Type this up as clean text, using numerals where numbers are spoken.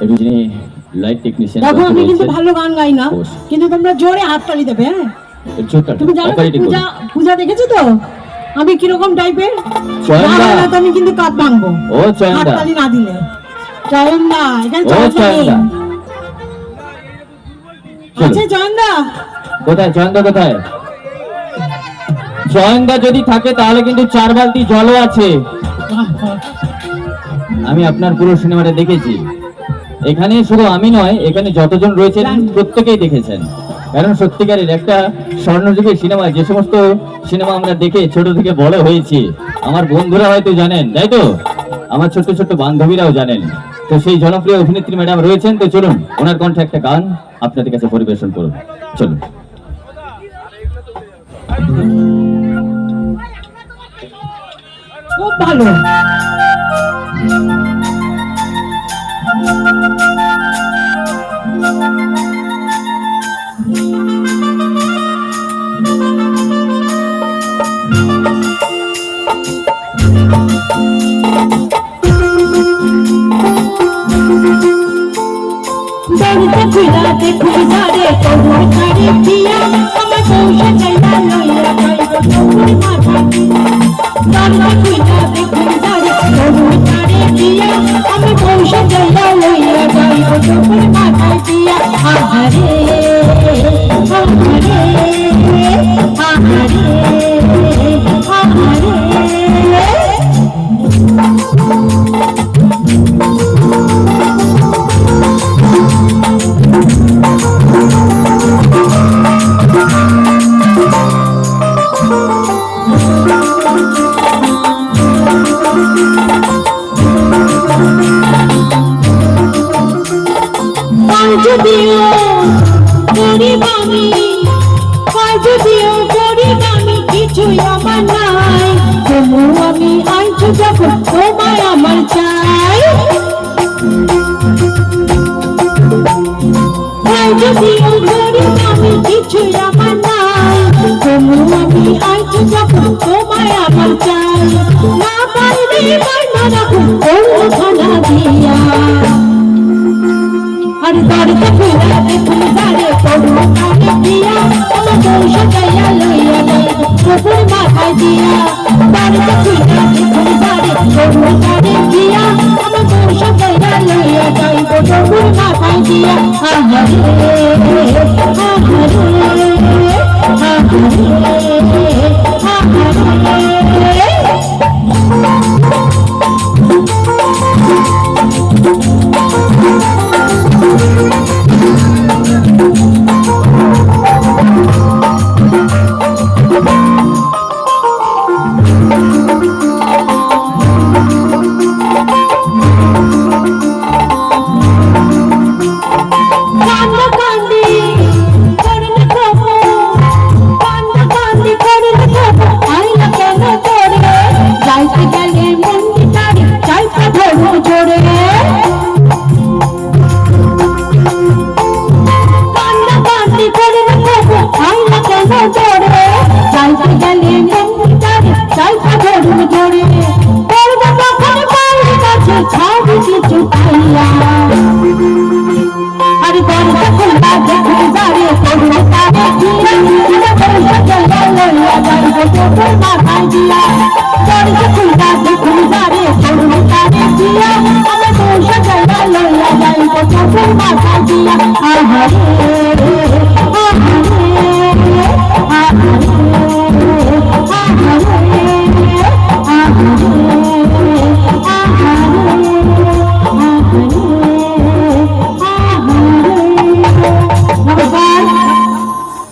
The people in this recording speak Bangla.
একটু যিনি লাইট টেকনিশিয়ান। দেখো আমি কিন্তু ভালো গান গাই না, কিন্তু তোমরা জোরে হাততালি দেবে। হ্যাঁ তুমি জানো পূজা পূজা দেখেছো তো আমি কিরকম টাইপের? আমি কিন্তু কাঁধ ভাঙবো হাততালি না দিলে। জয়ন্দা এখানে আছে জয়ন্দা কোথায়? জয়ন্দা কোথায়? জয়ন্দা যদি থাকে তাহলে কিন্তু 4 বালতি জলও আছে। আমি আপনার পুরো সিনেমাটা দেখেছি। এখানে শুধু আমি নয়, এখানে যতজন রয়েছেন প্রত্যেকেই দেখেছেন। কারণ সত্যিকারের একটা স্বর্ণযুগের সিনেমা, যে সমস্ত সিনেমা আমরা দেখে ছোট থেকে বড় হয়েছি, আমার বন্ধুরা হয়তো জানেন, তাই তো আমার ছোট্ট ছোট্ট বান্ধবীরাও জানেন। তো সেই জনপ্রিয় অভিনেত্রী ম্যাডাম রয়েছেন, তো চলুন ওনার কণ্ঠে একটা গান আপনাদের কাছে পরিবেশন করুন। চলুন। খুব ভালো। দরজা খুলা দেখো যারে তোর ছাড়ে দিয়া আমার পৌঁছে যাইবা লইয়া যাইব তোর মাথা। দরজা খুলা দেখো যারে তোর ছাড়ে দিয়া আমি পৌঁছে যাইবা লইয়া যাইব তোর মাথা দিয়া। আহারে আহারে আহারে আহারে যদিও গরিব আমি, যদিও গরিব আমি, কিছুই আমার নাই, তবু আমি আইছো যখন তোমায় আমার চাই। যদিও গরিব আমি, কিছুই আমার নাই, তবু আমি আইছো যখন তোমায় আমার চাই। না পাইলে বাড়না রাখো খানা দিয়া। আর দরজা খুলা দেখো যারে তোর ছাড়ে দিয়া আমার পৌঁছে যাইয়া লইয়া যাইব তোর মাথায় দিয়া। দরজা খুলা দেখো যারে তোর ছাড়ে দিয়া আমার পৌঁছে যাইয়া লইয়া যাইব তোর মাথায় দিয়া। আহারে আহারে আহারে আহারে আহারে